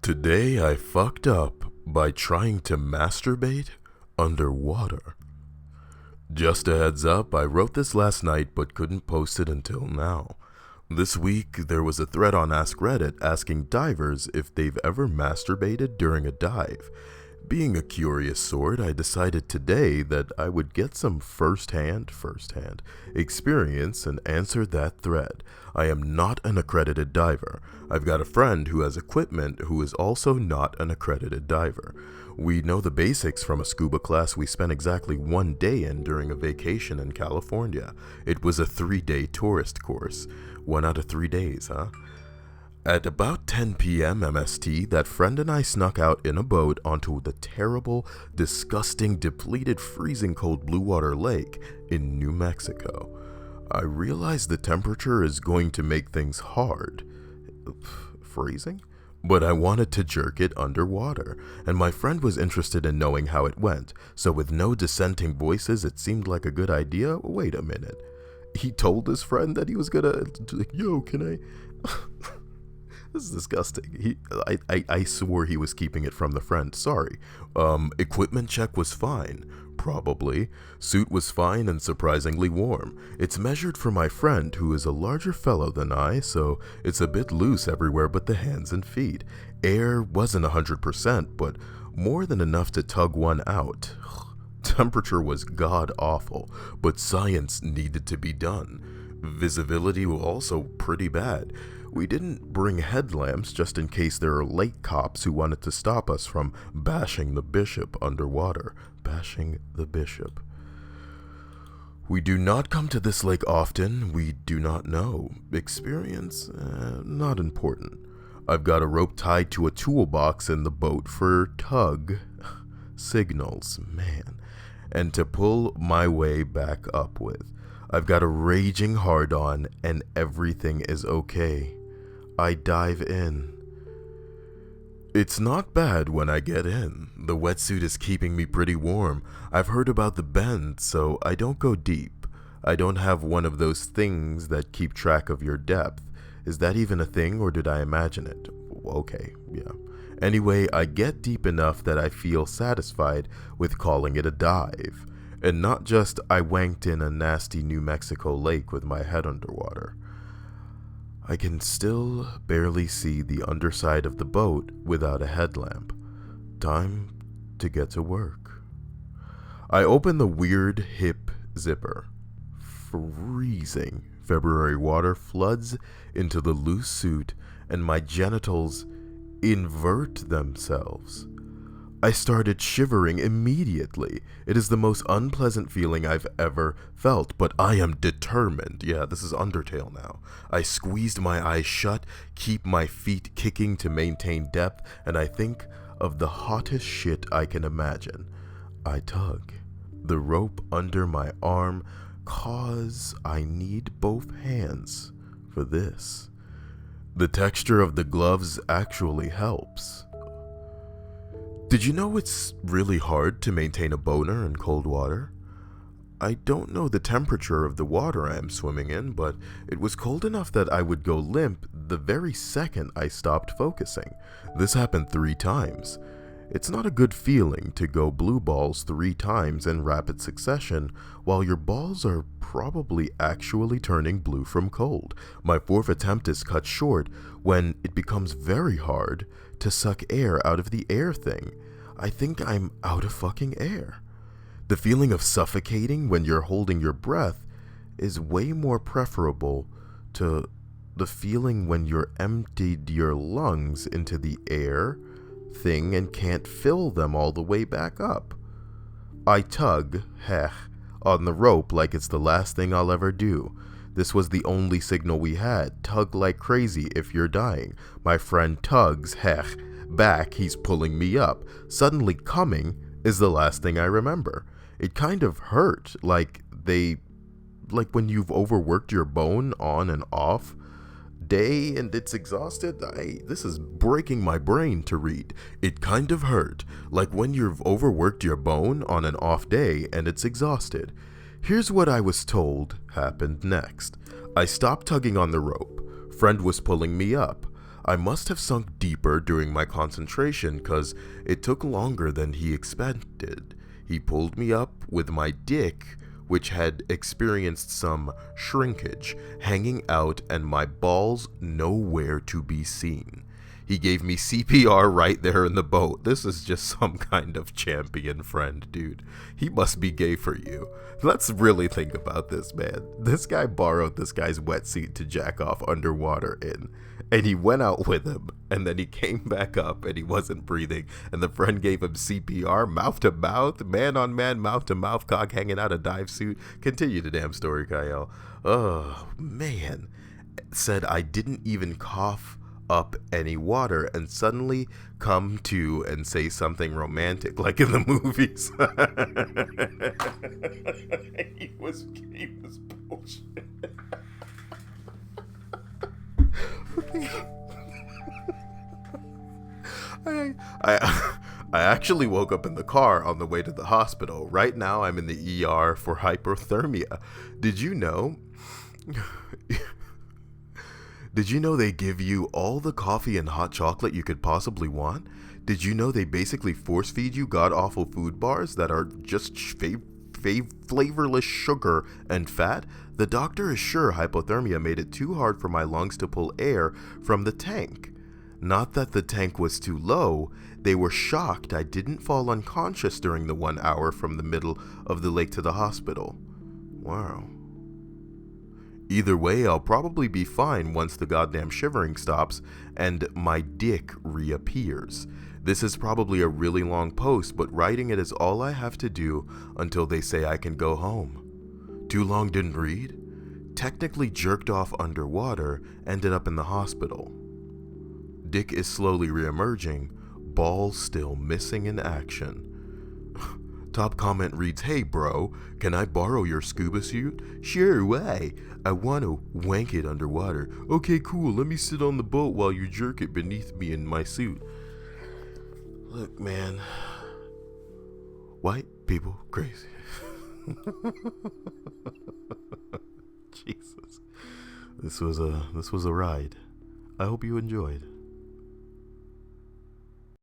Today I fucked up by trying to masturbate underwater. Just a heads up, I wrote this last night but couldn't post it until now. This week there was a thread on Ask Reddit asking divers if they've ever masturbated during a dive. Being a curious sort, I decided today that I would get some first-hand experience and answer that thread. I am not an accredited diver. I've got a friend who has equipment who is also not an accredited diver. We know the basics from a scuba class we spent exactly 1 day in during a vacation in California. It was a 3-day tourist course. 1 out of 3 days, huh? At about 10 p.m. MST, that friend and I snuck out in a boat onto the terrible, disgusting, depleted, freezing cold blue water lake in New Mexico. I realized the temperature is going to make things hard. Freezing? But I wanted to jerk it underwater, and my friend was interested in knowing how it went, so with no dissenting voices, it seemed like a good idea. Wait a minute. He told his friend that he was gonna, yo, can I... This is disgusting. I swore he was keeping it from the friend. Sorry. Equipment check was fine. Probably. Suit was fine and surprisingly warm. It's measured for my friend, who is a larger fellow than I, so it's a bit loose everywhere but the hands and feet. Air wasn't 100%, but more than enough to tug one out. Temperature was god-awful, but science needed to be done. Visibility was also pretty bad. We didn't bring headlamps just in case there are lake cops who wanted to stop us from bashing the bishop underwater. Bashing the bishop. We do not come to this lake often. We do not know. Experience? Not important. I've got a rope tied to a toolbox in the boat for tug signals, man, and to pull my way back up with. I've got a raging hard-on and everything is okay. I dive in. It's not bad when I get in. The wetsuit is keeping me pretty warm. I've heard about the bend, so I don't go deep. I don't have one of those things that keep track of your depth. Is that even a thing, or did I imagine it? Okay, yeah. Anyway, I get deep enough that I feel satisfied with calling it a dive. And not just I wanked in a nasty New Mexico lake with my head underwater. I can still barely see the underside of the boat without a headlamp. Time to get to work. I open the weird hip zipper. Freezing February water floods into the loose suit and my genitals invert themselves. I started shivering immediately. It is the most unpleasant feeling I've ever felt, but I am determined. Yeah, this is Undertale now. I squeezed my eyes shut, keep my feet kicking to maintain depth, and I think of the hottest shit I can imagine. I tug the rope under my arm, cause I need both hands for this. The texture of the gloves actually helps. Did you know it's really hard to maintain a boner in cold water? I don't know the temperature of the water I am swimming in, but it was cold enough that I would go limp the very second I stopped focusing. This happened 3 times. It's not a good feeling to go blue balls 3 times in rapid succession while your balls are probably actually turning blue from cold. My 4th attempt is cut short when it becomes very hard to suck air out of the air thing. I think I'm out of fucking air. The feeling of suffocating when you're holding your breath is way more preferable to the feeling when you're emptied your lungs into the air thing and can't fill them all the way back up. I tug, on the rope like it's the last thing I'll ever do. This was the only signal we had. Tug like crazy if you're dying. My friend tugs, back, he's pulling me up. Suddenly coming is the last thing I remember. It kind of hurt, like when you've overworked your bone on and off day and it's exhausted. This is breaking my brain to read. It kind of hurt, like when you've overworked your bone on an off day and it's exhausted. Here's what I was told happened next. I stopped tugging on the rope. Friend was pulling me up. I must have sunk deeper during my concentration because it took longer than he expected. He pulled me up with my dick, which had experienced some shrinkage, hanging out and my balls nowhere to be seen. He gave me CPR right there in the boat. This is just some kind of champion friend, dude. He must be gay for you. Let's really think about this, man. This guy borrowed this guy's wetsuit to jack off underwater in. And he went out with him, and then he came back up, and he wasn't breathing, and the friend gave him CPR, mouth to mouth, man on man, mouth to mouth, cock hanging out a dive suit. Continue the damn story, Kyle. Oh, man. Said I didn't even cough up any water and suddenly come to and say something romantic like in the movies. he was bullshit. I actually woke up in the car on the way to the hospital. Right now I'm in the ER for hypothermia. Did you know? Did you know they give you all the coffee and hot chocolate you could possibly want? Did you know they basically force feed you god-awful food bars that are just flavorless sugar and fat? The doctor is sure hypothermia made it too hard for my lungs to pull air from the tank. Not that the tank was too low, they were shocked I didn't fall unconscious during the 1 hour from the middle of the lake to the hospital. Wow. Either way, I'll probably be fine once the goddamn shivering stops and my dick reappears. This is probably a really long post, but writing it is all I have to do until they say I can go home. Too long didn't read? Technically jerked off underwater, ended up in the hospital. Dick is slowly reemerging, balls still missing in action. Top comment reads, "Hey bro, can I borrow your scuba suit?" "Sure, why? I want to wank it underwater." "Okay, cool, let me sit on the boat while you jerk it beneath me in my suit." Look, man. White people crazy. Jesus. This was a ride. I hope you enjoyed.